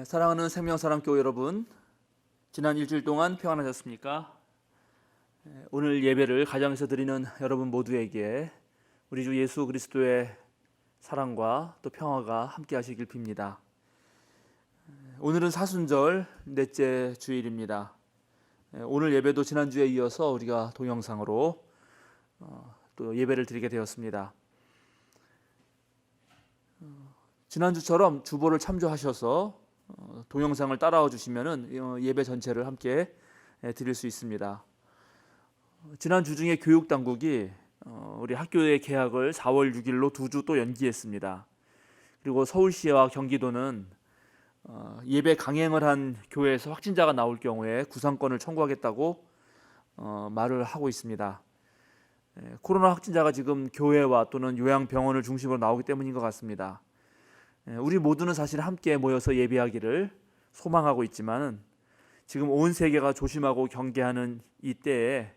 사랑하는 생명사랑교회 여러분, 지난 일주일 동안 평안하셨습니까? 오늘 예배를 가정에서 드리는 여러분 모두에게 우리 주 예수 그리스도의 사랑과 또 평화가 함께 하시길 빕니다. 오늘은 사순절 넷째 주일입니다. 오늘 예배도 지난주에 이어서 우리가 동영상으로 또 예배를 드리게 되었습니다. 지난주처럼 주보를 참조하셔서 동영상을 따라와 주시면 예배 전체를 함께 드릴 수 있습니다. 지난주 중에 교육당국이 우리 학교의 개학을 4월 6일로 2주 또 연기했습니다. 그리고 서울시와 경기도는 예배 강행을 한 교회에서 확진자가 나올 경우에 구상권을 청구하겠다고 말을 하고 있습니다. 코로나 확진자가 지금 교회와 또는 요양병원을 중심으로 나오기 때문인 것 같습니다. 우리 모두는 사실 함께 모여서 예배하기를 소망하고 있지만 지금 온 세계가 조심하고 경계하는 이 때에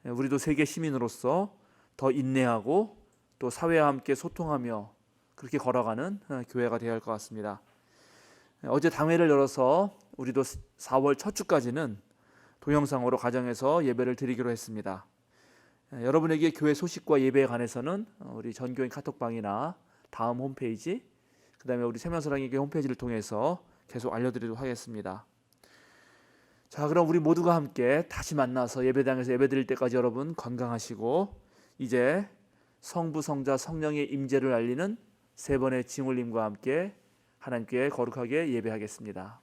우리도 세계 시민으로서 더 인내하고 또 사회와 함께 소통하며 그렇게 걸어가는 교회가 되어야 할 것 같습니다. 어제 당회를 열어서 우리도 4월 첫 주까지는 동영상으로 가정에서 예배를 드리기로 했습니다. 여러분에게 교회 소식과 예배에 관해서는 우리 전교인 카톡방이나 다음 홈페이지, 그 다음에 우리 생명사랑교회 홈페이지를 통해서 계속 알려드리도록 하겠습니다. 자, 그럼 우리 모두가 함께 다시 만나서 예배당에서 예배드릴 때까지 여러분 건강하시고 이제 성부, 성자, 성령의 임재를 알리는 세 번의 징홀림과 함께 하나님께 거룩하게 예배하겠습니다.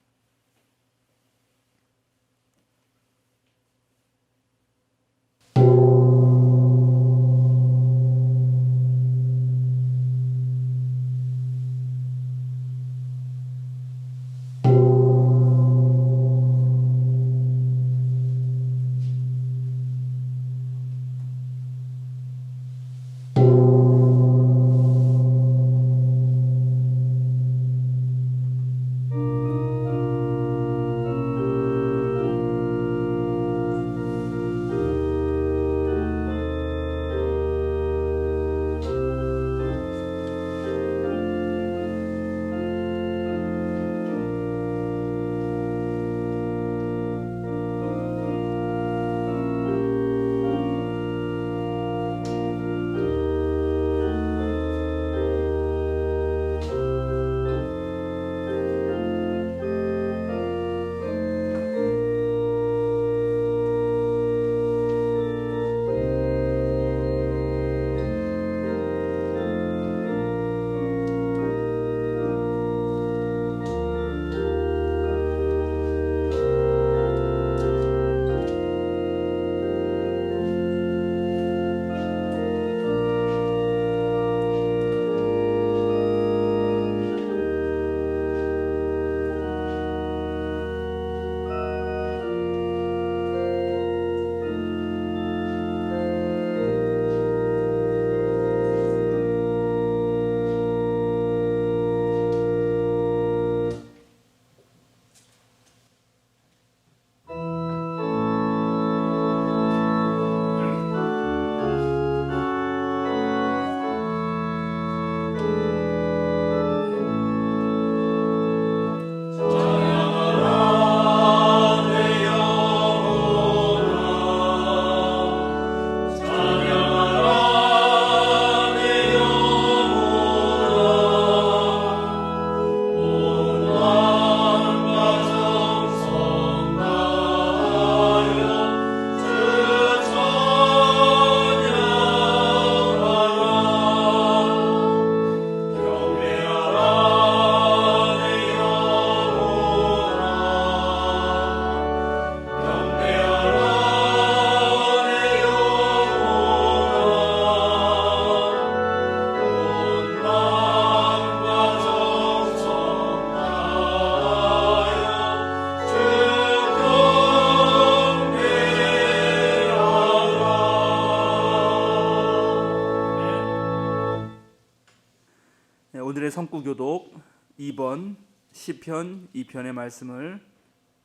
오늘의 성구교독 2번 시편 2편의 말씀을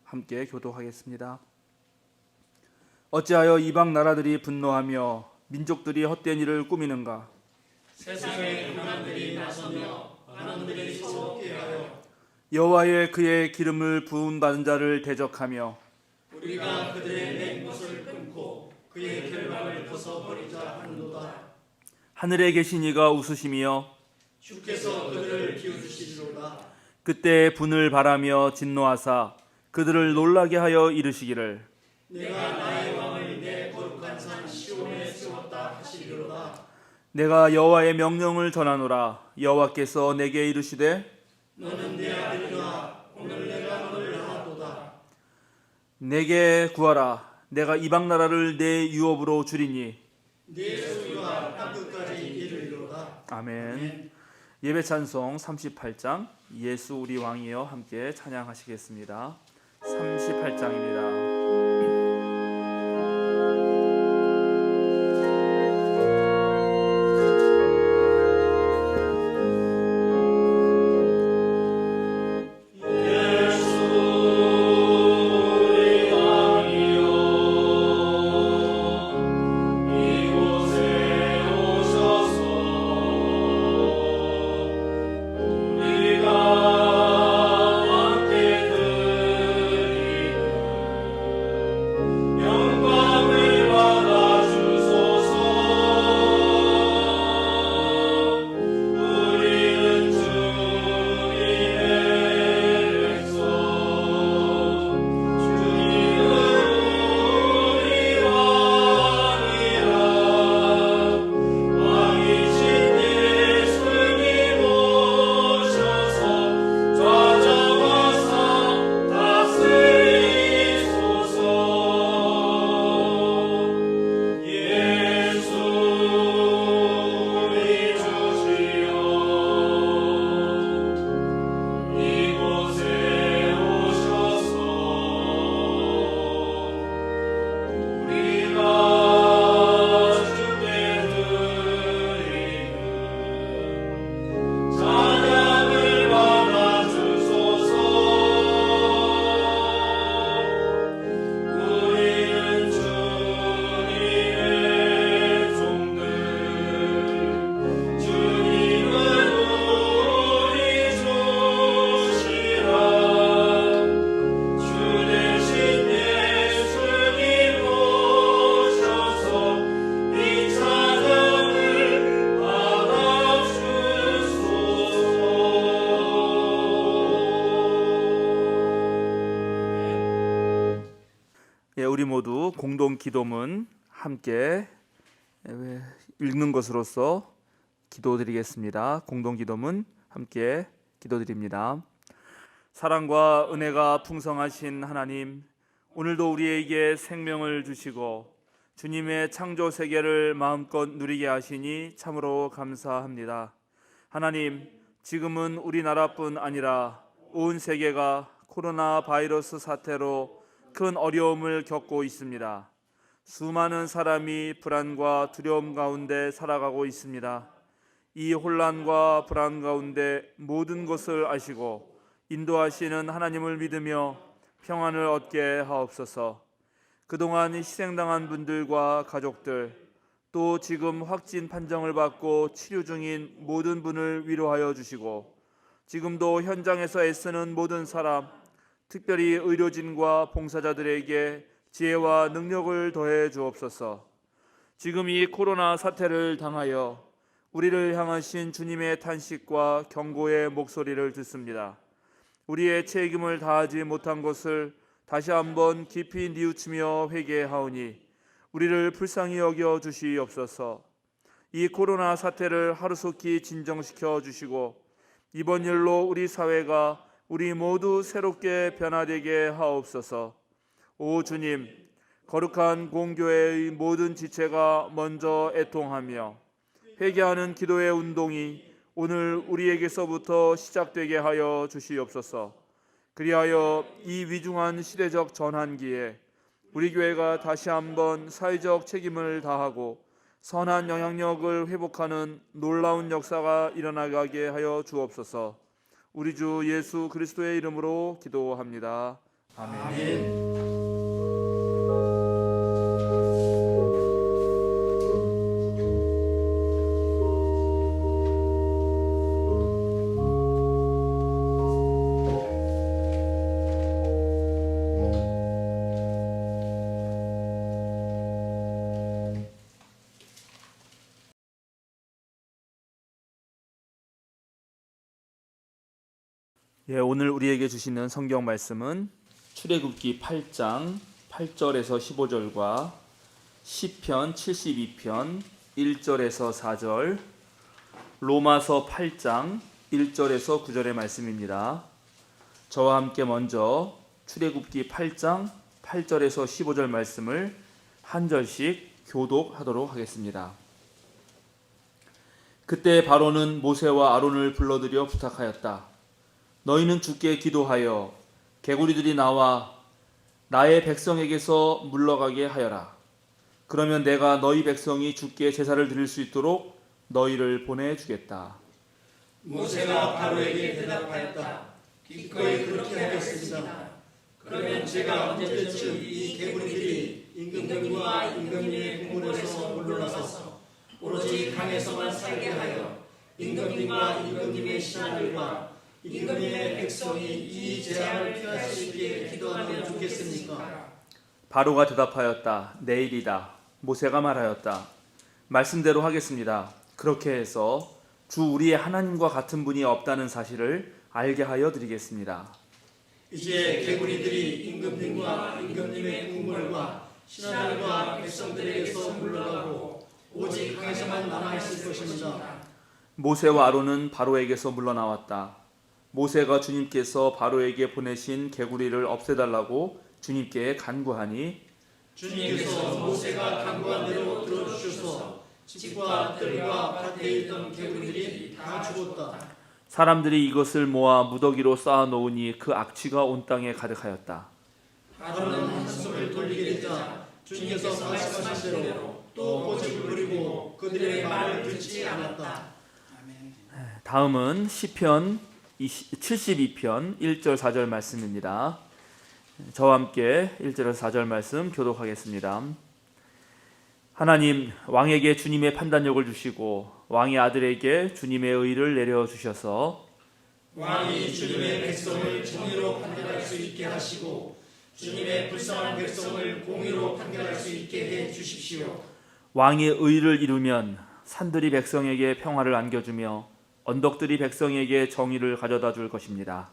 함께 교독하겠습니다. 어찌하여 이방 나라들이 분노하며 민족들이 헛된 일을 꾸미는가? 세상의 강한들이 나서며 반항들이 서먹게 하여 여호와의 그의 기름을 부음 받은 자를 대적하며 우리가 그들의 맹못을 끊고 그의 결박을 벗어버리자 하는도다. 하늘에 계신 이가 웃으시며 주께서 그들을 비웃으시리로다. 그때 분을 바라며 진노하사 그들을 놀라게 하여 이르시기를 내가 나의 왕을 내 거룩한 산 시온에 세웠다 하시리로다. 내가 여호와의 명령을 전하노라. 여호와께서 내게 이르시되 너는 내 아들이라. 오늘 내가 너를 낳았도다. 내게 구하라. 내가 이방 나라를 내 유업으로 주리니. 네 소유가 땅끝까지 이르리로다. 아멘. 예배 찬송 38장 예수 우리 왕이여 함께 찬양하시겠습니다. 38장입니다. 우리 모두 공동 기도문 함께 읽는 것으로서 기도드리겠습니다. 공동 기도문 함께 기도드립니다. 사랑과 은혜가 풍성하신 하나님, 오늘도 우리에게 생명을 주시고 주님의 창조 세계를 마음껏 누리게 하시니 참으로 감사합니다. 하나님, 지금은 우리나라뿐 아니라 온 세계가 코로나 바이러스 사태로 큰 어려움을 겪고 있습니다. 수많은 사람이 불안과 두려움 가운데 살아가고 있습니다. 이 혼란과 불안 가운데 모든 것을 아시고 인도하시는 하나님을 믿으며 평안을 얻게 하옵소서. 그동안 희생당한 분들과 가족들, 또 지금 확진 판정을 받고 치료 중인 모든 분을 위로하여 주시고, 지금도 현장에서 애쓰는 모든 사람, 특별히 의료진과 봉사자들에게 지혜와 능력을 더해 주옵소서. 지금 이 코로나 사태를 당하여 우리를 향하신 주님의 탄식과 경고의 목소리를 듣습니다. 우리의 책임을 다하지 못한 것을 다시 한번 깊이 뉘우치며 회개하오니 우리를 불쌍히 여겨 주시옵소서. 이 코로나 사태를 하루속히 진정시켜 주시고 이번 일로 우리 사회가 우리 모두 새롭게 변화되게 하옵소서. 오 주님, 거룩한 공교회의 모든 지체가 먼저 애통하며 회개하는 기도의 운동이 오늘 우리에게서부터 시작되게 하여 주시옵소서. 그리하여 이 위중한 시대적 전환기에 우리 교회가 다시 한번 사회적 책임을 다하고 선한 영향력을 회복하는 놀라운 역사가 일어나게 하여 주옵소서. 우리 주 예수 그리스도의 이름으로 기도합니다. 아멘. 예, 오늘 우리에게 주시는 성경 말씀은 출애굽기 8장 8절에서 15절과 시편 72편 1절에서 4절, 로마서 8장 1절에서 9절의 말씀입니다. 저와 함께 먼저 출애굽기 8장 8절에서 15절 말씀을 한 절씩 교독하도록 하겠습니다. 그때 바로는 모세와 아론을 불러들여 부탁하였다. 너희는 주께 기도하여 개구리들이 나와 나의 백성에게서 물러가게 하여라. 그러면 내가 너희 백성이 주께 제사를 드릴 수 있도록 너희를 보내주겠다. 모세가 바로에게 대답하였다. 기꺼이 그렇게 하겠습니다. 그러면 제가 언제쯤 이 개구리들이 임금님과 임금님의 궁궐에서 물러나서 오로지 강에서만 살게 하여 임금님과 임금님의 신하들과 임금님의 백성이 이 재앙을 피할 수 있게 기도하면 좋겠습니까? 바로가 대답하였다. 내일이다. 모세가 말하였다. 말씀대로 하겠습니다. 그렇게 해서 주 우리의 하나님과 같은 분이 없다는 사실을 알게 하여 드리겠습니다. 이제 개구리들이 임금님과 임금님의 궁궐과 신하들과 백성들에게서 물러가고 오직 강에서만 남아있을 것입니다. 모세와 아론은 바로에게서 물러나왔다. 모세가 주님께서 바로에게 보내신 개구리를 없애달라고 주님께 간구하니 주님께서 모세가 간구한 대로 들어주셔서 집과 뜰과 밭에 있던 개구리들이 다 죽었다. 사람들이 이것을 모아 무더기로 쌓아놓으니 그 악취가 온 땅에 가득하였다. 바로는 한숨을 돌리게 되자 주님께서 말씀하신 대로 또 고집을 부리고 그들의 말을 듣지 않았다. 다음은 시편 72편 1절 4절 말씀입니다. 저와 함께 1절에서 4절 말씀 교독하겠습니다. 하나님, 왕에게 주님의 판단력을 주시고 왕의 아들에게 주님의 의를 내려주셔서 왕이 주님의 백성을 정의로 판결할 수 있게 하시고 주님의 불쌍한 백성을 공의로 판결할 수 있게 해 주십시오. 왕의 의를 이루면 산들이 백성에게 평화를 안겨주며 언덕들이 백성에게 정의를 가져다 줄 것입니다.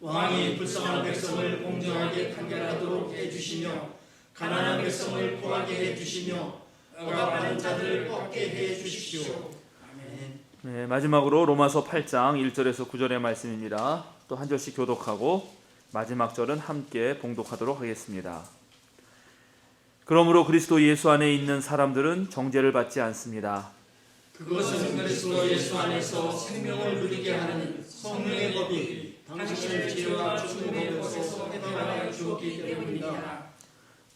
왕이 불쌍한 백성을 공정하게 판결하도록 해주시며 가난한 백성을 구하게 해주시며 억압하는 자들을 꺾게 해주십시오. 네, 마지막으로 로마서 8장 1절에서 9절의 말씀입니다. 또 한 절씩 교독하고 마지막 절은 함께 봉독하도록 하겠습니다. 그러므로 그리스도 예수 안에 있는 사람들은 정죄를 받지 않습니다. 그것은 그리스도 예수 안에서 생명을 누리게 하는 성령의 법이 당신을 죄와 죽음의 법에서 해방하여 주었기 때문입니다.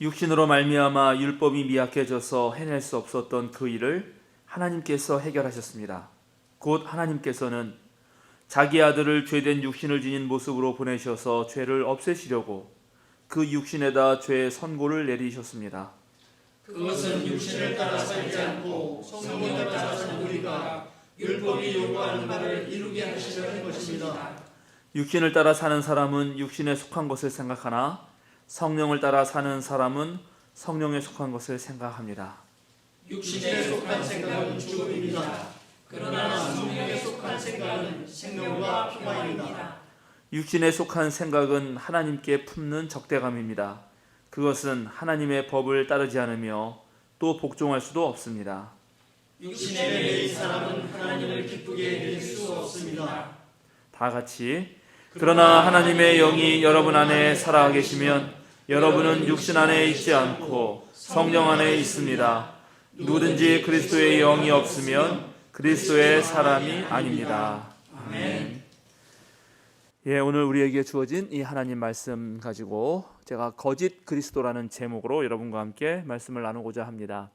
육신으로 말미암아 율법이 미약해져서 해낼 수 없었던 그 일을 하나님께서 해결하셨습니다. 곧 하나님께서는 자기 아들을 죄된 육신을 지닌 모습으로 보내셔서 죄를 없애시려고 그 육신에다 죄의 선고를 내리셨습니다. 그것은 육신을 따라 살지 않고 성령을 따라 사는 우리가 율법이 요구하는 바를 이루게 하시려는 것입니다. 육신을 따라 사는 사람은 육신에 속한 것을 생각하나 성령을 따라 사는 사람은 성령에 속한 것을 생각합니다. 육신에 속한 생각은 죽음입니다. 그러나 성령에 속한 생각은 생명과 평화입니다. 육신에 속한 생각은 하나님께 품는 적대감입니다. 그것은 하나님의 법을 따르지 않으며 또 복종할 수도 없습니다. 육신에 매인 사람은 하나님을 기쁘게 해낼 수 없습니다. 다 같이 그러나 하나님의 영이 여러분 안에 살아 계시면 여러분은 육신 안에 있지 않고 성령 안에 있습니다. 누구든지 그리스도의 영이 없으면 그리스도의 사람이 아닙니다. 아멘. 예, 오늘 우리에게 주어진 이 하나님 말씀 가지고 제가 거짓 그리스도라는 제목으로 여러분과 함께 말씀을 나누고자 합니다.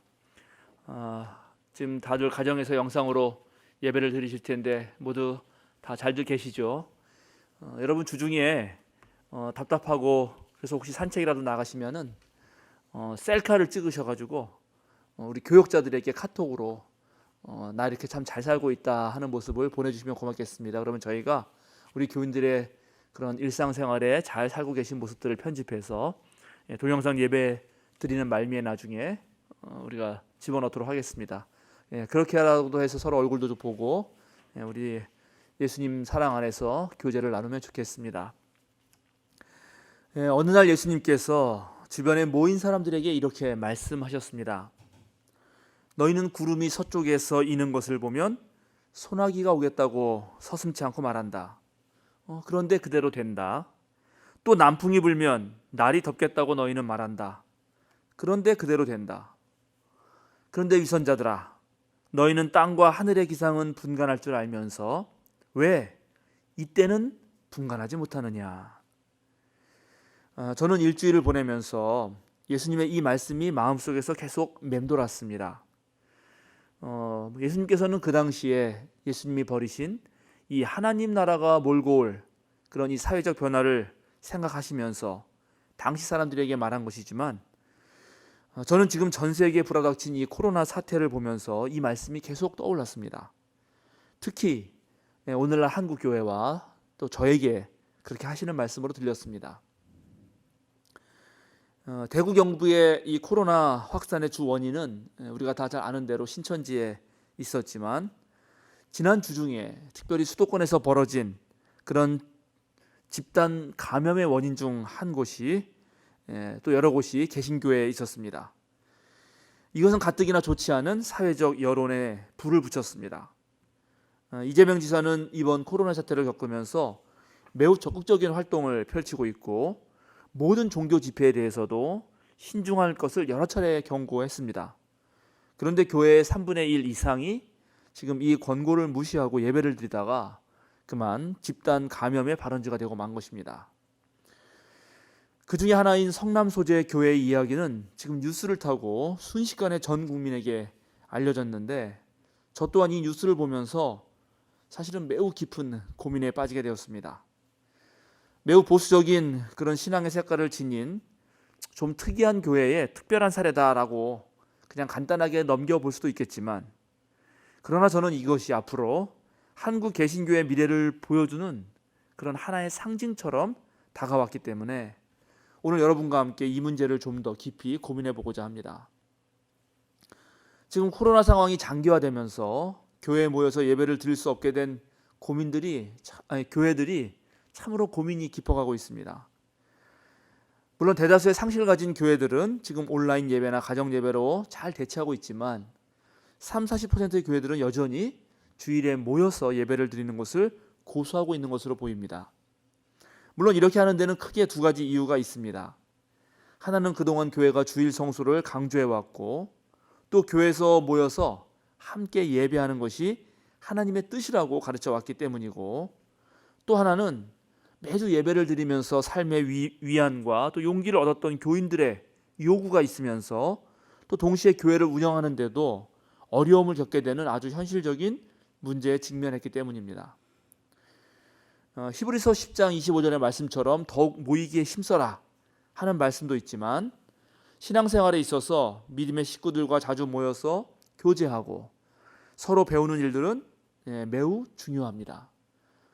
지금 다들 가정에서 영상으로 예배를 드리실 텐데 모두 다 잘들 계시죠? 여러분 주중에 답답하고 그래서 혹시 산책이라도 나가시면은 셀카를 찍으셔가지고 우리 교역자들에게 카톡으로 나 이렇게 참 잘 살고 있다 하는 모습을 보내주시면 고맙겠습니다. 그러면 저희가 우리 교인들의 그런 일상생활에 잘 살고 계신 모습들을 편집해서 동영상 예배 드리는 말미에 나중에 우리가 집어넣도록 하겠습니다. 그렇게라도 해서 서로 얼굴도 좀 보고 우리 예수님 사랑 안에서 교제를 나누면 좋겠습니다. 어느 날 예수님께서 주변에 모인 사람들에게 이렇게 말씀하셨습니다. 너희는 구름이 서쪽에서 이는 것을 보면 소나기가 오겠다고 서슴지 않고 말한다. 그런데 그대로 된다. 또 남풍이 불면 날이 덥겠다고 너희는 말한다. 그런데 그대로 된다. 그런데 위선자들아, 너희는 땅과 하늘의 기상은 분간할 줄 알면서 왜 이때는 분간하지 못하느냐. 저는 일주일을 보내면서 예수님의 이 말씀이 마음속에서 계속 맴돌았습니다. 예수님께서는 그 당시에 예수님이 버리신 이 하나님 나라가 몰고 올 그런 이 사회적 변화를 생각하시면서 당시 사람들에게 말한 것이지만, 저는 지금 전 세계에 불어닥친 이 코로나 사태를 보면서 이 말씀이 계속 떠올랐습니다. 특히 오늘날 한국 교회와 또 저에게 그렇게 하시는 말씀으로 들렸습니다. 대구 경북의 이 코로나 확산의 주 원인은 우리가 다 잘 아는 대로 신천지에 있었지만, 지난 주중에 특별히 수도권에서 벌어진 그런 집단 감염의 원인 중 한 곳이 또 여러 곳이 개신교회에 있었습니다. 이것은 가뜩이나 좋지 않은 사회적 여론에 불을 붙였습니다. 이재명 지사는 이번 코로나 사태를 겪으면서 매우 적극적인 활동을 펼치고 있고, 모든 종교 집회에 대해서도 신중할 것을 여러 차례 경고했습니다. 그런데 교회의 3분의 1 이상이 지금 이 권고를 무시하고 예배를 드리다가 그만 집단 감염의 발원지가 되고 만 것입니다. 그 중에 하나인 성남 소재 교회의 이야기는 지금 뉴스를 타고 순식간에 전 국민에게 알려졌는데, 저 또한 이 뉴스를 보면서 사실은 매우 깊은 고민에 빠지게 되었습니다. 매우 보수적인 그런 신앙의 색깔을 지닌 좀 특이한 교회의 특별한 사례다라고 그냥 간단하게 넘겨볼 수도 있겠지만, 그러나 저는 이것이 앞으로 한국 개신교의 미래를 보여주는 그런 하나의 상징처럼 다가왔기 때문에 오늘 여러분과 함께 이 문제를 좀 더 깊이 고민해 보고자 합니다. 지금 코로나 상황이 장기화되면서 교회에 모여서 예배를 드릴 수 없게 된 교회들이 참으로 고민이 깊어가고 있습니다. 물론 대다수의 상식을 가진 교회들은 지금 온라인 예배나 가정 예배로 잘 대처하고 있지만, 30-40%의 교회들은 여전히 주일에 모여서 예배를 드리는 것을 고수하고 있는 것으로 보입니다. 물론 이렇게 하는 데는 크게 두 가지 이유가 있습니다. 하나는 그동안 교회가 주일 성수를 강조해왔고, 또 교회에서 모여서 함께 예배하는 것이 하나님의 뜻이라고 가르쳐왔기 때문이고, 또 하나는 매주 예배를 드리면서 삶의 위안과 또 용기를 얻었던 교인들의 요구가 있으면서 또 동시에 교회를 운영하는데도 어려움을 겪게 되는 아주 현실적인 문제에 직면했기 때문입니다. 히브리서 10장 25절의 말씀처럼 더욱 모이기에 힘써라 하는 말씀도 있지만, 신앙생활에 있어서 믿음의 식구들과 자주 모여서 교제하고 서로 배우는 일들은 매우 중요합니다.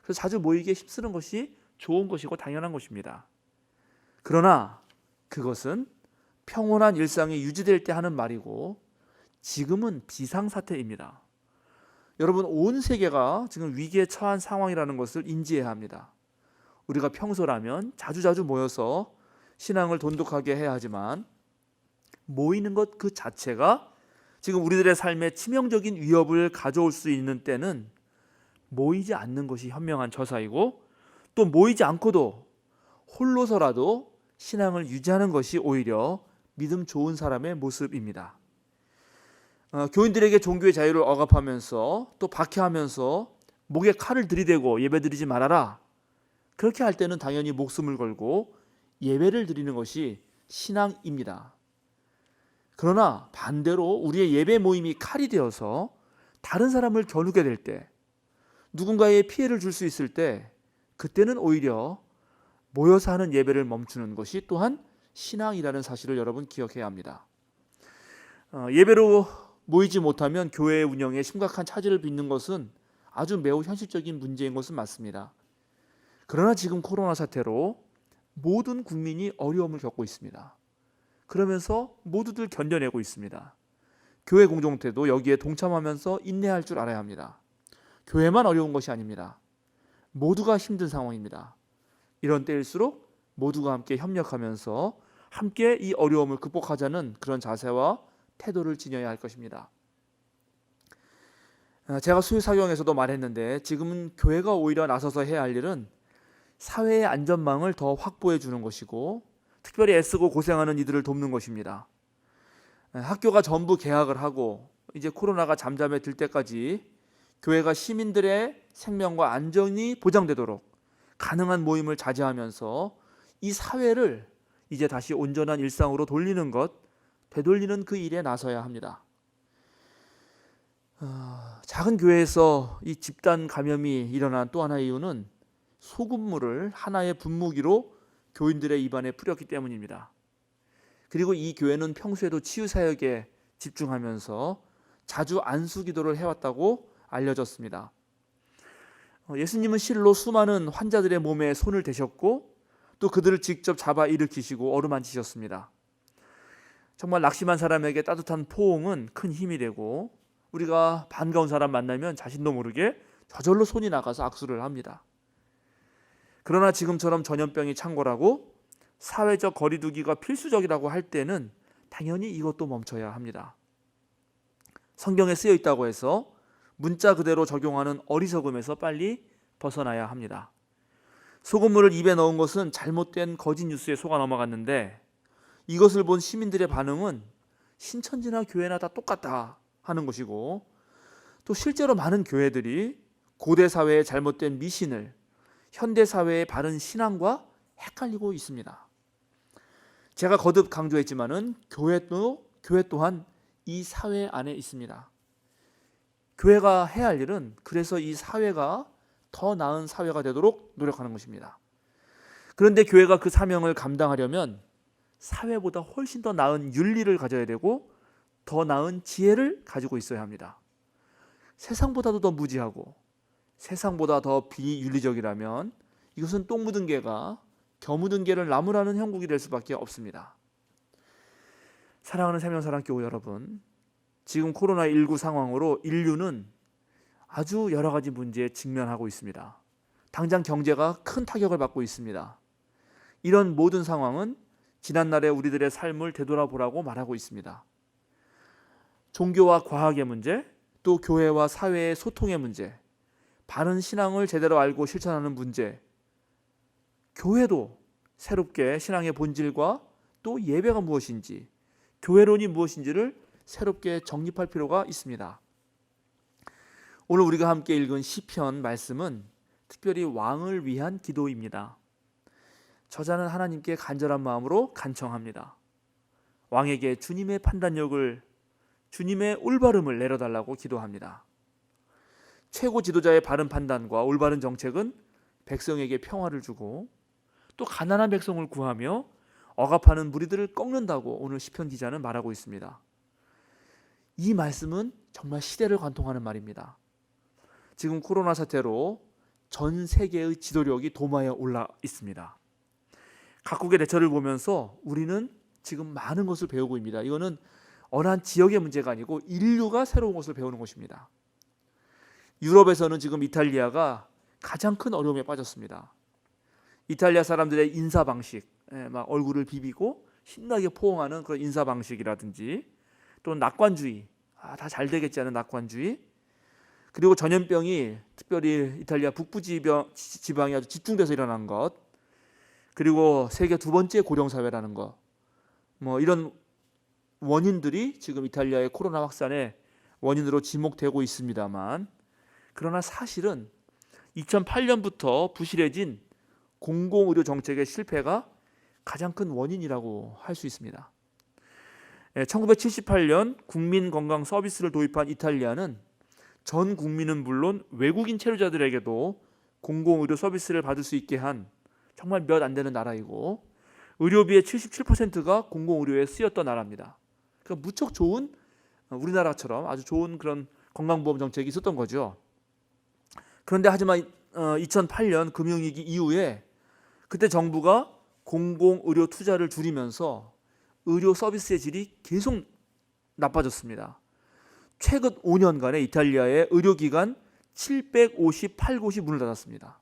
그래서 자주 모이기에 힘쓰는 것이 좋은 것이고 당연한 것입니다. 그러나 그것은 평온한 일상이 유지될 때 하는 말이고, 지금은 비상사태입니다. 여러분, 온 세계가 지금 위기에 처한 상황이라는 것을 인지해야 합니다. 우리가 평소라면 자주자주 모여서 신앙을 돈독하게 해야 하지만, 모이는 것 그 자체가 지금 우리들의 삶에 치명적인 위협을 가져올 수 있는 때는 모이지 않는 것이 현명한 처사이고, 또 모이지 않고도 홀로서라도 신앙을 유지하는 것이 오히려 믿음 좋은 사람의 모습입니다. 교인들에게 종교의 자유를 억압하면서 또 박해하면서 목에 칼을 들이대고 예배드리지 말아라, 그렇게 할 때는 당연히 목숨을 걸고 예배를 드리는 것이 신앙입니다. 그러나 반대로 우리의 예배 모임이 칼이 되어서 다른 사람을 겨누게 될 때, 누군가의 피해를 줄 수 있을 때, 그때는 오히려 모여서 하는 예배를 멈추는 것이 또한 신앙이라는 사실을 여러분 기억해야 합니다. 예배로 모이지 못하면 교회 운영에 심각한 차질을 빚는 것은 아주 매우 현실적인 문제인 것은 맞습니다. 그러나 지금 코로나 사태로 모든 국민이 어려움을 겪고 있습니다. 그러면서 모두들 견뎌내고 있습니다. 교회 공동체도 여기에 동참하면서 인내할 줄 알아야 합니다. 교회만 어려운 것이 아닙니다. 모두가 힘든 상황입니다. 이런 때일수록 모두가 함께 협력하면서 함께 이 어려움을 극복하자는 그런 자세와 태도를 지녀야 할 것입니다. 제가 수요사경에서도 말했는데 지금은 교회가 오히려 나서서 해야 할 일은 사회의 안전망을 더 확보해 주는 것이고 특별히 애쓰고 고생하는 이들을 돕는 것입니다. 학교가 전부 개학을 하고 이제 코로나가 잠잠해 들 때까지 교회가 시민들의 생명과 안전이 보장되도록 가능한 모임을 자제하면서 이 사회를 이제 다시 온전한 일상으로 돌리는 것, 되돌리는 그 일에 나서야 합니다. 작은 교회에서 이 집단 감염이 일어난 또 하나의 이유는 소금물을 하나의 분무기로 교인들의 입안에 뿌렸기 때문입니다. 그리고 이 교회는 평소에도 치유 사역에 집중하면서 자주 안수 기도를 해왔다고 알려졌습니다. 예수님은 실로 수많은 환자들의 몸에 손을 대셨고 또 그들을 직접 잡아 일으키시고 어루만지셨습니다. 정말 낙심한 사람에게 따뜻한 포옹은 큰 힘이 되고 우리가 반가운 사람 만나면 자신도 모르게 저절로 손이 나가서 악수를 합니다. 그러나 지금처럼 전염병이 창궐하고 사회적 거리두기가 필수적이라고 할 때는 당연히 이것도 멈춰야 합니다. 성경에 쓰여 있다고 해서 문자 그대로 적용하는 어리석음에서 빨리 벗어나야 합니다. 소금물을 입에 넣은 것은 잘못된 거짓 뉴스에 속아 넘어갔는데 이것을 본 시민들의 반응은 신천지나 교회나 다 똑같다 하는 것이고 또 실제로 많은 교회들이 고대 사회의 잘못된 미신을 현대 사회의 바른 신앙과 헷갈리고 있습니다. 제가 거듭 강조했지만은 교회 또한 이 사회 안에 있습니다. 교회가 해야 할 일은 그래서 이 사회가 더 나은 사회가 되도록 노력하는 것입니다. 그런데 교회가 그 사명을 감당하려면 사회보다 훨씬 더 나은 윤리를 가져야 되고 더 나은 지혜를 가지고 있어야 합니다. 세상보다도 더 무지하고 세상보다 더 비윤리적이라면 이것은 똥 묻은 개가 겨 묻은 개를 나무라는 형국이 될 수밖에 없습니다. 사랑하는 생명사랑교회 여러분, 지금 코로나19 상황으로 인류는 아주 여러 가지 문제에 직면하고 있습니다. 당장 경제가 큰 타격을 받고 있습니다. 이런 모든 상황은 지난날의 우리들의 삶을 되돌아보라고 말하고 있습니다. 종교와 과학의 문제, 또 교회와 사회의 소통의 문제, 바른 신앙을 제대로 알고 실천하는 문제, 교회도 새롭게 신앙의 본질과 또 예배가 무엇인지, 교회론이 무엇인지를 새롭게 정립할 필요가 있습니다. 오늘 우리가 함께 읽은 시편 말씀은 특별히 왕을 위한 기도입니다. 저자는 하나님께 간절한 마음으로 간청합니다. 왕에게 주님의 판단력을, 주님의 올바름을 내려달라고 기도합니다. 최고 지도자의 바른 판단과 올바른 정책은 백성에게 평화를 주고 또 가난한 백성을 구하며 억압하는 무리들을 꺾는다고 오늘 시편 기자는 말하고 있습니다. 이 말씀은 정말 시대를 관통하는 말입니다. 지금 코로나 사태로 전 세계의 지도력이 도마에 올라 있습니다. 각국의 대처를 보면서 우리는 지금 많은 것을 배우고 있습니다. 이거는 어느 한 지역의 문제가 아니고 인류가 새로운 것을 배우는 것입니다. 유럽에서는 지금 이탈리아가 가장 큰 어려움에 빠졌습니다. 이탈리아 사람들의 인사 방식, 막 얼굴을 비비고 신나게 포옹하는 그런 인사 방식이라든지 또 낙관주의, 다 잘 되겠지 않은 낙관주의, 그리고 전염병이 특별히 이탈리아 북부 지방에 아주 집중돼서 일어난 것, 그리고 세계 두 번째 고령 사회라는 것, 이런 원인들이 지금 이탈리아의 코로나 확산의 원인으로 지목되고 있습니다만, 그러나 사실은 2008년부터 부실해진 공공의료 정책의 실패가 가장 큰 원인이라고 할 수 있습니다. 1978년 국민건강 서비스를 도입한 이탈리아는 전 국민은 물론 외국인 체류자들에게도 공공의료 서비스를 받을 수 있게 한 정말 몇 안 되는 나라이고 의료비의 77%가 공공의료에 쓰였던 나라입니다. 그러니까 무척 좋은, 우리나라처럼 아주 좋은 그런 건강보험 정책이 있었던 거죠. 그런데 하지만 2008년 금융위기 이후에 그때 정부가 공공의료 투자를 줄이면서 의료 서비스의 질이 계속 나빠졌습니다. 최근 5년간에 이탈리아의 의료기관 758곳이 문을 닫았습니다.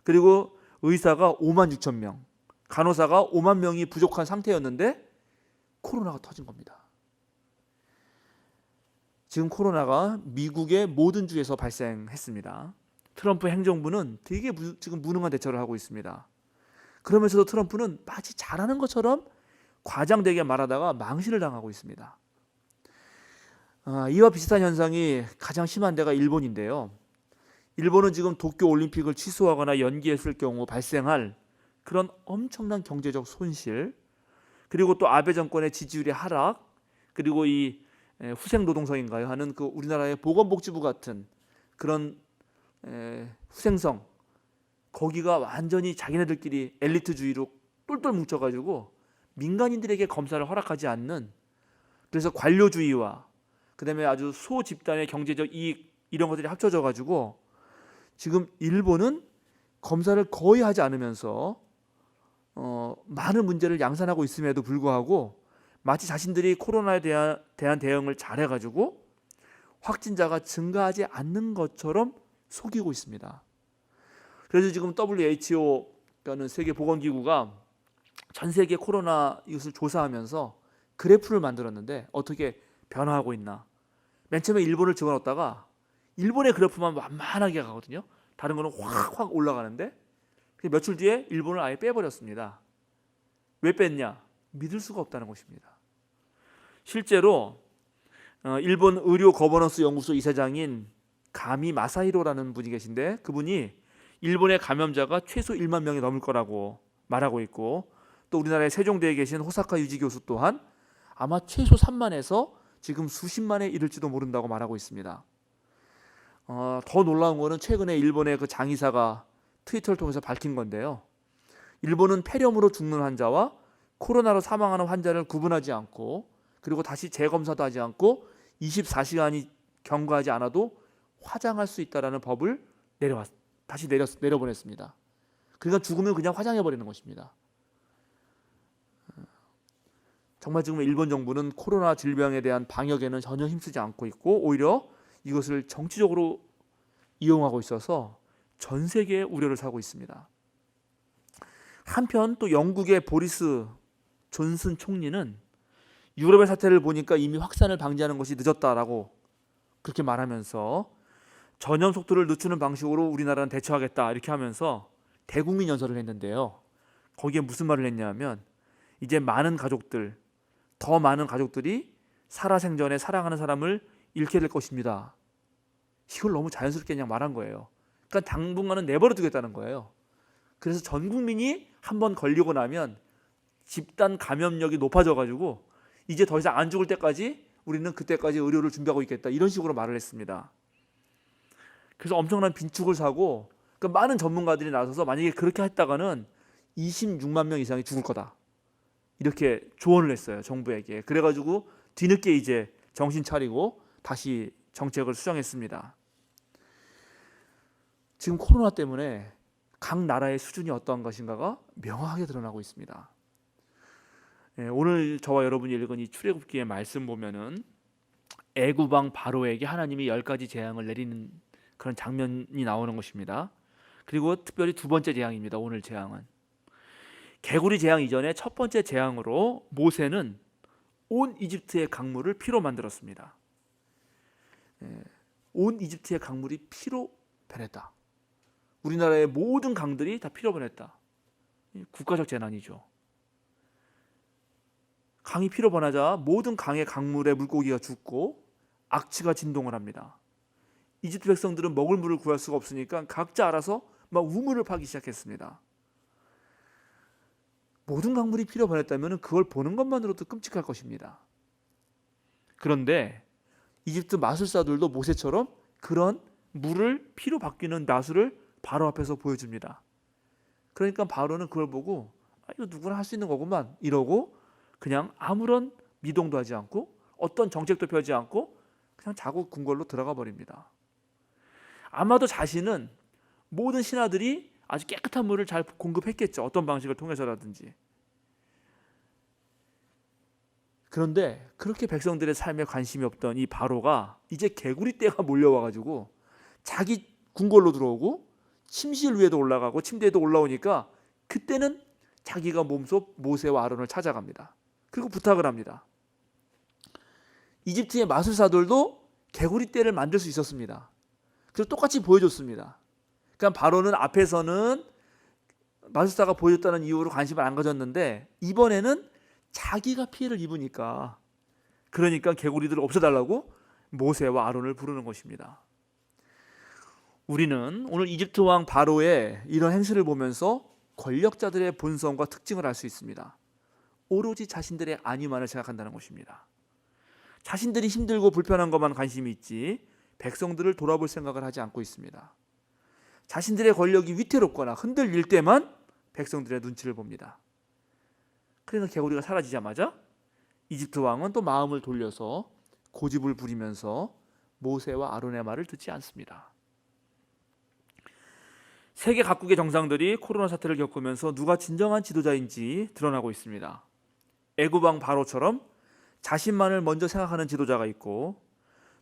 그리고 의사가 5만 6천 명, 간호사가 5만 명이 부족한 상태였는데 코로나가 터진 겁니다. 지금 코로나가 미국의 모든 주에서 발생했습니다. 트럼프 행정부는 되게 지금 무능한 대처를 하고 있습니다. 그러면서도 트럼프는 마치 잘하는 것처럼 과장되게 말하다가 망신을 당하고 있습니다. 이와 비슷한 현상이 가장 심한 데가 일본인데요. 일본은 지금 도쿄 올림픽을 취소하거나 연기했을 경우 발생할 그런 엄청난 경제적 손실, 그리고 또 아베 정권의 지지율의 하락, 그리고 이 후생노동성인가요? 하는 그 우리나라의 보건복지부 같은 그런 후생성, 거기가 완전히 자기네들끼리 엘리트주의로 똘똘 뭉쳐가지고 민간인들에게 검사를 허락하지 않는, 그래서 관료주의와 그다음에 아주 소 집단의 경제적 이익 이런 것들이 합쳐져 가지고 지금 일본은 검사를 거의 하지 않으면서 많은 문제를 양산하고 있음에도 불구하고 마치 자신들이 코로나에 대한 대응을 잘해가지고 확진자가 증가하지 않는 것처럼 속이고 있습니다. 그래서 지금 WHO라는 세계보건기구가 전 세계 코로나 이것을 조사하면서 그래프를 만들었는데 어떻게 변화하고 있나. 맨 처음에 일본을 집어넣었다가 일본의 그래프만 완만하게 가거든요. 다른 거는 확 올라가는데 며칠 뒤에 일본을 아예 빼버렸습니다. 왜 뺐냐? 믿을 수가 없다는 것입니다. 실제로 일본 의료 거버넌스 연구소 이사장인 가미 마사히로라는 분이 계신데 그분이 일본의 감염자가 최소 1만 명이 넘을 거라고 말하고 있고, 또 우리나라의 세종대에 계신 호사카 유지 교수 또한 아마 최소 3만에서 지금 수십만에 이를지도 모른다고 말하고 있습니다. 더 놀라운 거는 최근에 일본의 그 장의사가 트위터를 통해서 밝힌 건데요. 일본은 폐렴으로 죽는 환자와 코로나로 사망하는 환자를 구분하지 않고, 그리고 다시 재검사도 하지 않고 24시간이 경과하지 않아도 화장할 수 있다라는 법을 다시 내려보냈습니다. 그러니까 죽으면 그냥 화장해버리는 것입니다. 정말 지금 일본 정부는 코로나 질병에 대한 방역에는 전혀 힘쓰지 않고 있고 오히려 이것을 정치적으로 이용하고 있어서 전 세계에 우려를 사고 있습니다. 한편 또 영국의 보리스 존슨 총리는 유럽의 사태를 보니까 이미 확산을 방지하는 것이 늦었다라고 그렇게 말하면서 전염 속도를 늦추는 방식으로 우리나라는 대처하겠다 이렇게 하면서 대국민 연설을 했는데요. 거기에 무슨 말을 했냐면 이제 더 많은 가족들이 살아생전에 사랑하는 사람을 잃게 될 것입니다. 이걸 너무 자연스럽게 그냥 말한 거예요. 그러니까 당분간은 내버려 두겠다는 거예요. 그래서 전 국민이 한번 걸리고 나면 집단 감염력이 높아져가지고 이제 더 이상 안 죽을 때까지 우리는 그때까지 의료를 준비하고 있겠다 이런 식으로 말을 했습니다. 그래서 엄청난 빈축을 사고 그러니까 많은 전문가들이 나서서 만약에 그렇게 했다가는 26만 명 이상이 죽을 거다 이렇게 조언을 했어요, 정부에게. 그래가지고 뒤늦게 이제 정신 차리고 다시 정책을 수정했습니다. 지금 코로나 때문에 각 나라의 수준이 어떠한 것인가가 명확하게 드러나고 있습니다. 오늘 저와 여러분이 읽은 이 출애굽기의 말씀 보면은 애굽왕 바로에게 하나님이 10가지 재앙을 내리는 그런 장면이 나오는 것입니다. 그리고 특별히 두 번째 재앙입니다. 오늘 재앙은 개구리 재앙 이전에 첫 번째 재앙으로 모세는 온 이집트의 강물을 피로 만들었습니다. 온 이집트의 강물이 피로 변했다. 우리나라의 모든 강들이 다 피로 변했다. 국가적 재난이죠. 강이 피로 변하자 모든 강의 강물의 물고기가 죽고 악취가 진동을 합니다. 이집트 백성들은 먹을 물을 구할 수가 없으니까 각자 알아서 막 우물을 파기 시작했습니다. 모든 강물이 피로 변했다면 그걸 보는 것만으로도 끔찍할 것입니다. 그런데 이집트 마술사들도 모세처럼 그런 물을 피로 바뀌는 마술을 바로 앞에서 보여줍니다. 그러니까 바로는 그걸 보고 이거 누구나 할 수 있는 거구만 이러고 그냥 아무런 미동도 하지 않고 어떤 정책도 펴지 않고 그냥 자국 궁궐로 들어가 버립니다. 아마도 자신은 모든 신하들이 아주 깨끗한 물을 잘 공급했겠죠. 어떤 방식을 통해서라든지. 그런데 그렇게 백성들의 삶에 관심이 없던 이 바로가 이제 개구리 떼가 몰려와가지고 자기 궁궐로 들어오고 침실 위에도 올라가고 침대에도 올라오니까 그때는 자기가 몸소 모세와 아론을 찾아갑니다. 그리고 부탁을 합니다. 이집트의 마술사들도 개구리 떼를 만들 수 있었습니다. 그래서 똑같이 보여줬습니다. 그러니까 바로는 앞에서는 마술사가 보여줬다는 이유로 관심을 안 가졌는데 이번에는 자기가 피해를 입으니까 그러니까 개구리들을 없애달라고 모세와 아론을 부르는 것입니다. 우리는 오늘 이집트 왕 바로의 이런 행실을 보면서 권력자들의 본성과 특징을 알 수 있습니다. 오로지 자신들의 안위만을 생각한다는 것입니다. 자신들이 힘들고 불편한 것만 관심이 있지 백성들을 돌아볼 생각을 하지 않고 있습니다. 자신들의 권력이 위태롭거나 흔들릴 때만 백성들의 눈치를 봅니다. 그래서 개구리가 사라지자마자 이집트 왕은 또 마음을 돌려서 고집을 부리면서 모세와 아론의 말을 듣지 않습니다. 세계 각국의 정상들이 코로나 사태를 겪으면서 누가 진정한 지도자인지 드러나고 있습니다. 애굽 왕 바로처럼 자신만을 먼저 생각하는 지도자가 있고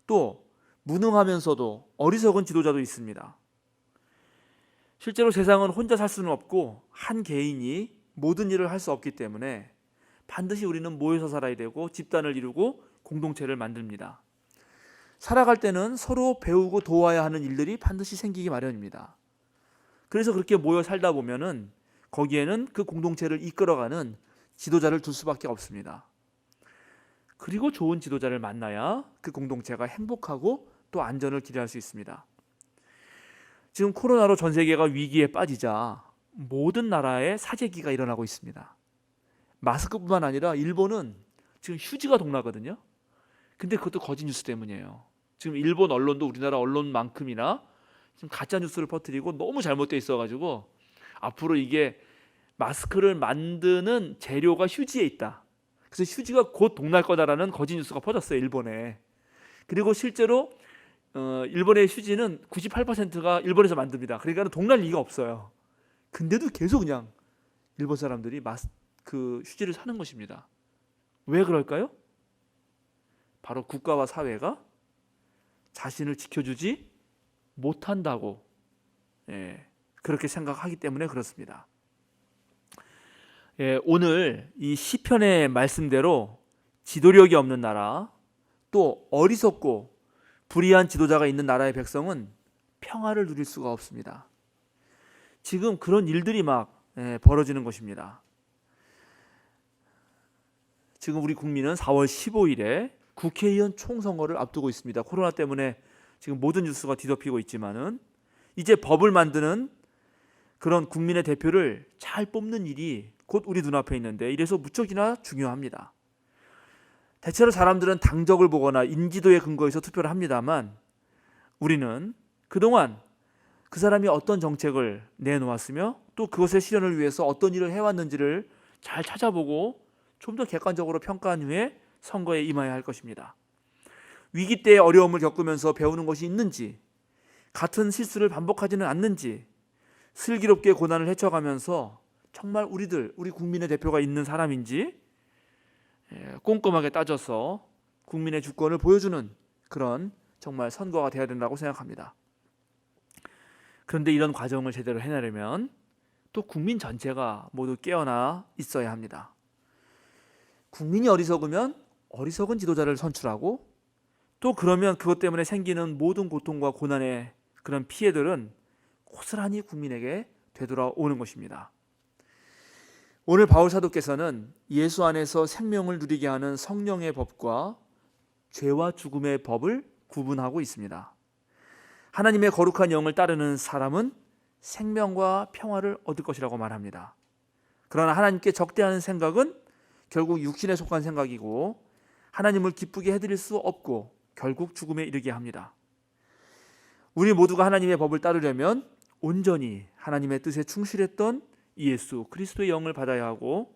또 무능하면서도 어리석은 지도자도 있습니다. 실제로 세상은 혼자 살 수는 없고 한 개인이 모든 일을 할 수 없기 때문에 반드시 우리는 모여서 살아야 되고 집단을 이루고 공동체를 만듭니다. 살아갈 때는 서로 배우고 도와야 하는 일들이 반드시 생기기 마련입니다. 그래서 그렇게 모여 살다 보면은 거기에는 그 공동체를 이끌어가는 지도자를 둘 수밖에 없습니다. 그리고 좋은 지도자를 만나야 그 공동체가 행복하고 또 안전을 기대할 수 있습니다. 지금 코로나로 전 세계가 위기에 빠지자 모든 나라에 사재기가 일어나고 있습니다. 마스크뿐만 아니라 일본은 지금 휴지가 동나거든요. 근데 그것도 거짓 뉴스 때문이에요. 지금 일본 언론도 우리나라 언론만큼이나 지금 가짜 뉴스를 퍼뜨리고 너무 잘못되어 있어가지고 앞으로 이게 마스크를 만드는 재료가 휴지에 있다. 그래서 휴지가 곧 동날 거다라는 거짓 뉴스가 퍼졌어요, 일본에. 그리고 실제로 일본의 휴지는 98%가 일본에서 만듭니다. 그러니까 동날 리가 없어요. 근데도 계속 그냥 일본 사람들이 그 휴지를 사는 것입니다. 왜 그럴까요? 바로 국가와 사회가 자신을 지켜주지 못한다고 그렇게 생각하기 때문에 그렇습니다. 오늘 이 시편의 말씀대로 지도력이 없는 나라, 또 어리석고 불의한 지도자가 있는 나라의 백성은 평화를 누릴 수가 없습니다. 지금 그런 일들이 막 벌어지는 것입니다. 지금 우리 국민은 4월 15일에 국회의원 총선거를 앞두고 있습니다. 코로나 때문에 지금 모든 뉴스가 뒤덮이고 있지만은 이제 법을 만드는 그런 국민의 대표를 잘 뽑는 일이 곧 우리 눈앞에 있는데 이래서 무척이나 중요합니다. 대체로 사람들은 당적을 보거나 인지도에 근거해서 투표를 합니다만 우리는 그동안 그 사람이 어떤 정책을 내놓았으며 또 그것의 실현을 위해서 어떤 일을 해왔는지를 잘 찾아보고 좀 더 객관적으로 평가한 후에 선거에 임해야 할 것입니다. 위기 때의 어려움을 겪으면서 배우는 것이 있는지, 같은 실수를 반복하지는 않는지, 슬기롭게 고난을 헤쳐가면서 정말 우리 국민의 대표가 있는 사람인지 꼼꼼하게 따져서 국민의 주권을 보여주는 그런 정말 선거가 되어야 된다고 생각합니다. 그런데 이런 과정을 제대로 해내려면 또 국민 전체가 모두 깨어나 있어야 합니다. 국민이 어리석으면 어리석은 지도자를 선출하고 또 그러면 그것 때문에 생기는 모든 고통과 고난의 그런 피해들은 고스란히 국민에게 되돌아오는 것입니다. 오늘 바울 사도께서는 예수 안에서 생명을 누리게 하는 성령의 법과 죄와 죽음의 법을 구분하고 있습니다. 하나님의 거룩한 영을 따르는 사람은 생명과 평화를 얻을 것이라고 말합니다. 그러나 하나님께 적대하는 생각은 결국 육신에 속한 생각이고 하나님을 기쁘게 해드릴 수 없고 결국 죽음에 이르게 합니다. 우리 모두가 하나님의 법을 따르려면 온전히 하나님의 뜻에 충실했던 예수 그리스도의 영을 받아야 하고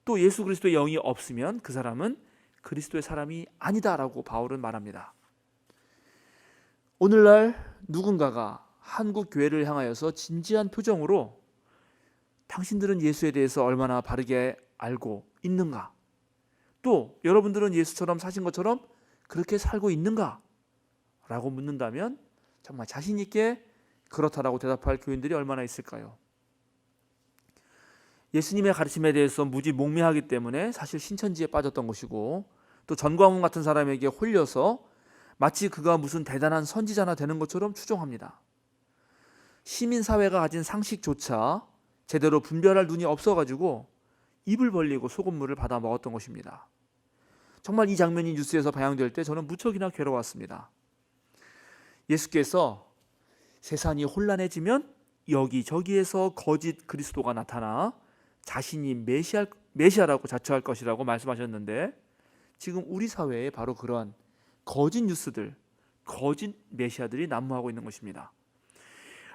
또 예수 그리스도의 영이 없으면 그 사람은 그리스도의 사람이 아니다라고 바울은 말합니다. 오늘날 누군가가 한국 교회를 향하여서 진지한 표정으로 당신들은 예수에 대해서 얼마나 바르게 알고 있는가? 또 여러분들은 예수처럼 사신 것처럼 그렇게 살고 있는가? 라고 묻는다면 정말 자신 있게 그렇다라고 대답할 교인들이 얼마나 있을까요? 예수님의 가르침에 대해서 무지 몽매하기 때문에 사실 신천지에 빠졌던 것이고, 또 전광훈 같은 사람에게 홀려서 마치 그가 무슨 대단한 선지자나 되는 것처럼 추종합니다. 시민사회가 가진 상식조차 제대로 분별할 눈이 없어가지고 입을 벌리고 소금물을 받아 먹었던 것입니다. 정말 이 장면이 뉴스에서 방영될 때 저는 무척이나 괴로웠습니다. 예수께서 세상이 혼란해지면 여기저기에서 거짓 그리스도가 나타나 자신이 메시아라고 자처할 것이라고 말씀하셨는데, 지금 우리 사회에 바로 그러한 거짓 뉴스들, 거짓 메시아들이 난무하고 있는 것입니다.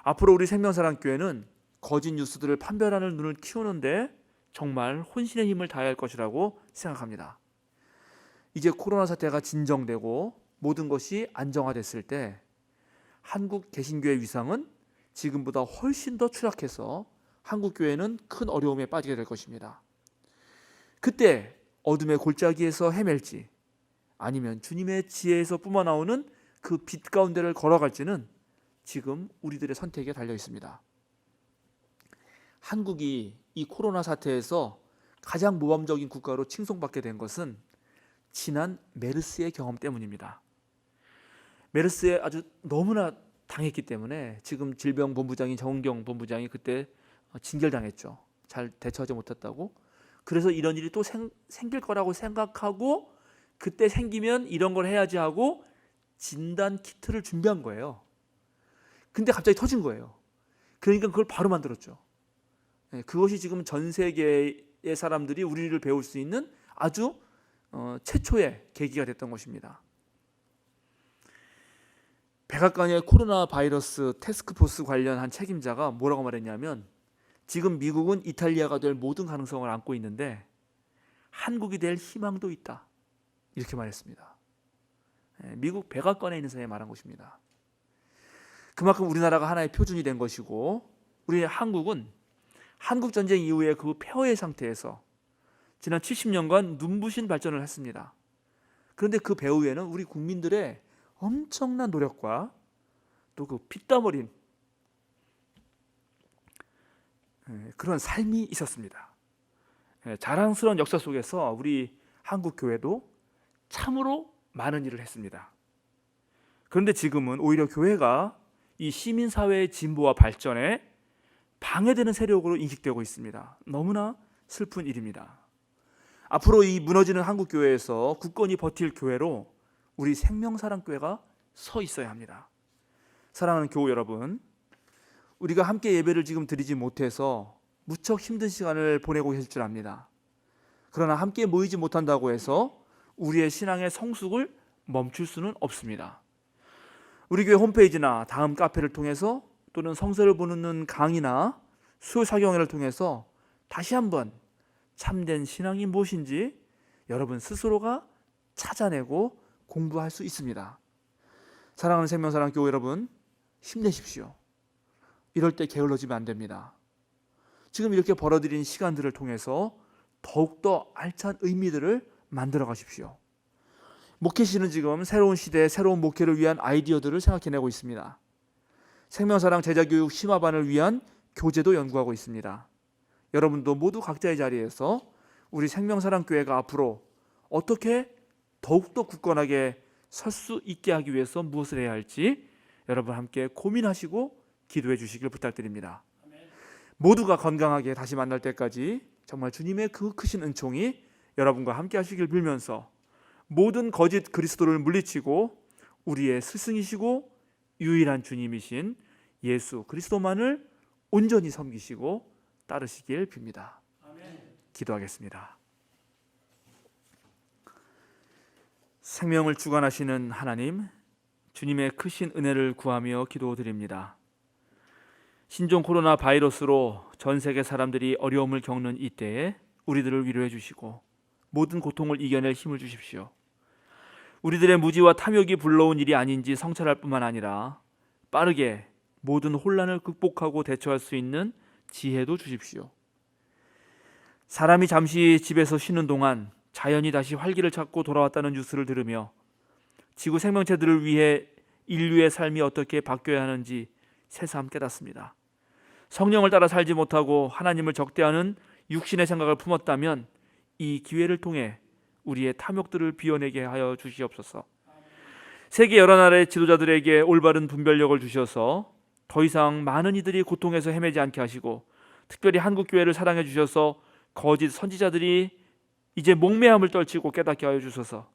앞으로 우리 생명사랑교회는 거짓 뉴스들을 판별하는 눈을 키우는데 정말 혼신의 힘을 다해야 할 것이라고 생각합니다. 이제 코로나 사태가 진정되고 모든 것이 안정화됐을 때 한국 개신교의 위상은 지금보다 훨씬 더 추락해서 한국 교회는 큰 어려움에 빠지게 될 것입니다. 그때 어둠의 골짜기에서 헤맬지 아니면 주님의 지혜에서 뿜어나오는 그 빛 가운데를 걸어갈지는 지금 우리들의 선택에 달려 있습니다. 한국이 이 코로나 사태에서 가장 모범적인 국가로 칭송받게 된 것은 지난 메르스의 경험 때문입니다. 메르스에 아주 너무나 당했기 때문에 지금 질병본부장인 정은경 본부장이 그때 징계당했죠. 잘 대처하지 못했다고. 그래서 이런 일이 또 생길 거라고 생각하고 그때 생기면 이런 걸 해야지 하고 진단 키트를 준비한 거예요. 근데 갑자기 터진 거예요. 그러니까 그걸 바로 만들었죠. 그것이 지금 전 세계의 사람들이 우리를 배울 수 있는 아주 최초의 계기가 됐던 것입니다. 백악관의 코로나 바이러스 태스크포스 관련한 책임자가 뭐라고 말했냐면, 지금 미국은 이탈리아가 될 모든 가능성을 안고 있는데 한국이 될 희망도 있다, 이렇게 말했습니다. 미국 백악관에 있는 사람이 말한 것입니다. 그만큼 우리나라가 하나의 표준이 된 것이고, 우리 한국은 한국전쟁 이후에 그 폐허의 상태에서 지난 70년간 눈부신 발전을 했습니다. 그런데 그 배후에는 우리 국민들의 엄청난 노력과 또 그 피땀 어린 그런 삶이 있었습니다. 자랑스러운 역사 속에서 우리 한국 교회도 참으로 많은 일을 했습니다. 그런데 지금은 오히려 교회가 이 시민사회의 진보와 발전에 방해되는 세력으로 인식되고 있습니다. 너무나 슬픈 일입니다. 앞으로 이 무너지는 한국 교회에서 굳건히 버틸 교회로 우리 생명사랑교회가 서 있어야 합니다. 사랑하는 교우 여러분, 우리가 함께 예배를 지금 드리지 못해서 무척 힘든 시간을 보내고 계실 줄 압니다. 그러나 함께 모이지 못한다고 해서 우리의 신앙의 성숙을 멈출 수는 없습니다. 우리 교회 홈페이지나 다음 카페를 통해서 또는 성서를 보는 강의나 수요 사경회를 통해서 다시 한번 참된 신앙이 무엇인지 여러분 스스로가 찾아내고 공부할 수 있습니다. 사랑하는 생명사랑교회 여러분, 힘내십시오. 이럴 때 게을러지면 안 됩니다. 지금 이렇게 벌어들인 시간들을 통해서 더욱더 알찬 의미들을 만들어 가십시오. 목회실은 지금 새로운 시대의 새로운 목회를 위한 아이디어들을 생각해내고 있습니다. 생명사랑 제자교육 심화반을 위한 교재도 연구하고 있습니다. 여러분도 모두 각자의 자리에서 우리 생명사랑교회가 앞으로 어떻게 더욱더 굳건하게 설 수 있게 하기 위해서 무엇을 해야 할지 여러분 함께 고민하시고 기도해 주시길 부탁드립니다. 모두가 건강하게 다시 만날 때까지 정말 주님의 그 크신 은총이 여러분과 함께 하시길 빌면서 모든 거짓 그리스도를 물리치고 우리의 스승이시고 유일한 주님이신 예수 그리스도만을 온전히 섬기시고 따르시길 빕니다. 기도하겠습니다. 생명을 주관하시는 하나님, 주님의 크신 은혜를 구하며 기도드립니다. 신종 코로나 바이러스로 전 세계 사람들이 어려움을 겪는 이때에 우리들을 위로해 주시고 모든 고통을 이겨낼 힘을 주십시오. 우리들의 무지와 탐욕이 불러온 일이 아닌지 성찰할 뿐만 아니라 빠르게 모든 혼란을 극복하고 대처할 수 있는 지혜도 주십시오. 사람이 잠시 집에서 쉬는 동안 자연이 다시 활기를 찾고 돌아왔다는 뉴스를 들으며 지구 생명체들을 위해 인류의 삶이 어떻게 바뀌어야 하는지 새삼 깨닫습니다. 성령을 따라 살지 못하고 하나님을 적대하는 육신의 생각을 품었다면 이 기회를 통해 우리의 탐욕들을 비워내게 하여 주시옵소서. 세계 여러 나라의 지도자들에게 올바른 분별력을 주셔서 더 이상 많은 이들이 고통에서 헤매지 않게 하시고, 특별히 한국 교회를 사랑해 주셔서 거짓 선지자들이 이제 목매함을 떨치고 깨닫게 하여 주소서.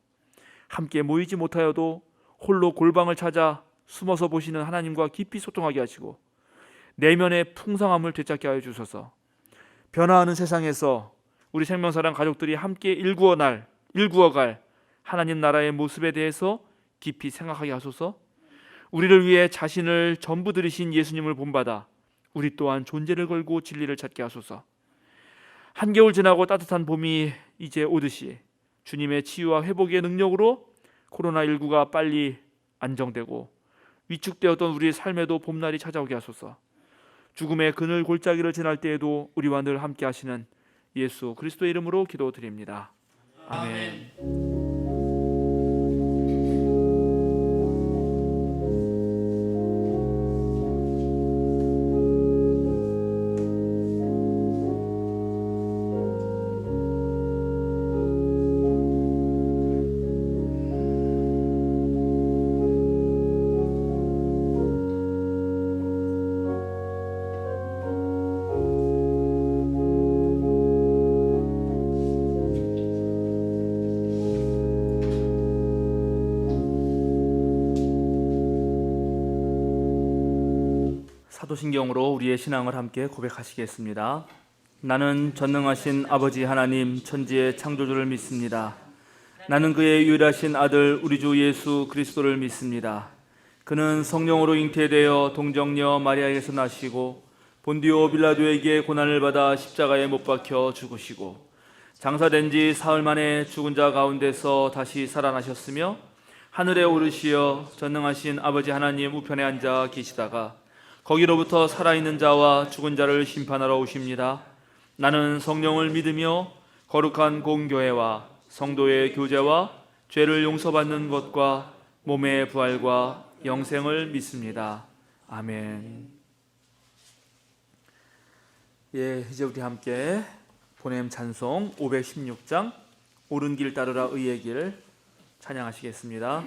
함께 모이지 못하여도 홀로 골방을 찾아 숨어서 보시는 하나님과 깊이 소통하게 하시고 내면의 풍성함을 되찾게 하여 주소서. 변화하는 세상에서 우리 생명사랑 가족들이 함께 일구어갈 하나님 나라의 모습에 대해서 깊이 생각하게 하소서. 우리를 위해 자신을 전부 들이신 예수님을 본받아 우리 또한 존재를 걸고 진리를 찾게 하소서. 한겨울 지나고 따뜻한 봄이 이제 오듯이 주님의 치유와 회복의 능력으로 코로나19가 빨리 안정되고 위축되었던 우리의 삶에도 봄날이 찾아오게 하소서. 죽음의 그늘 골짜기를 지날 때에도 우리와 늘 함께 하시는 예수 그리스도의 이름으로 기도드립니다. 아멘. 사도신경으로 우리의 신앙을 함께 고백하시겠습니다. 나는 전능하신 아버지 하나님 천지의 창조주를 믿습니다. 나는 그의 유일하신 아들 우리 주 예수 그리스도를 믿습니다. 그는 성령으로 잉태되어 동정녀 마리아에게서 나시고 본디오 빌라도에게 고난을 받아 십자가에 못 박혀 죽으시고 장사된 지 사흘 만에 죽은 자 가운데서 다시 살아나셨으며 하늘에 오르시어 전능하신 아버지 하나님 우편에 앉아 계시다가 거기로부터 살아있는 자와 죽은 자를 심판하러 오십니다. 나는 성령을 믿으며 거룩한 공교회와 성도의 교제와 죄를 용서받는 것과 몸의 부활과 영생을 믿습니다. 아멘. 예, 이제 우리 함께 보냄 찬송 516장 옳은 길 따르라 의의 길 찬양하시겠습니다.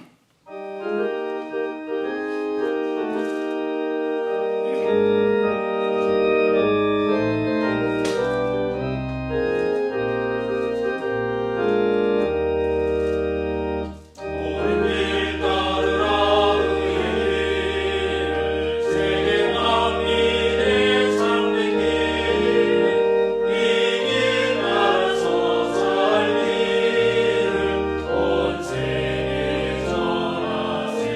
온 세계 전하세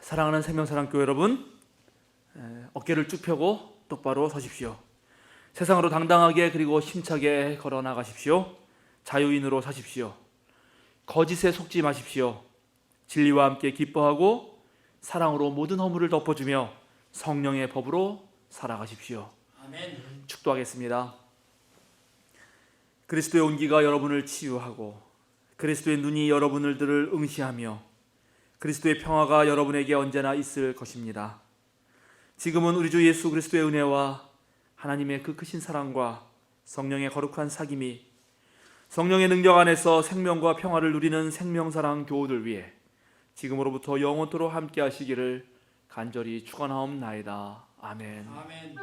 사랑하는 생명사랑교회 여러분, 어깨를 쭉 펴고 똑바로 서십시오. 세상으로 당당하게 그리고 힘차게 걸어 나가십시오. 자유인으로 사십시오. 거짓에 속지 마십시오. 진리와 함께 기뻐하고 사랑으로 모든 허물을 덮어주며 성령의 법으로 살아가십시오. 아멘. 축도하겠습니다. 그리스도의 온기가 여러분을 치유하고 그리스도의 눈이 여러분들을 응시하며 그리스도의 평화가 여러분에게 언제나 있을 것입니다. 지금은 우리 주 예수 그리스도의 은혜와 하나님의 그 크신 사랑과 성령의 거룩한 사귐이 성령의 능력 안에서 생명과 평화를 누리는 생명사랑 교우들 위해 지금으로부터 영원토록 함께 하시기를 간절히 축원하옵나이다. 아멘. 아멘.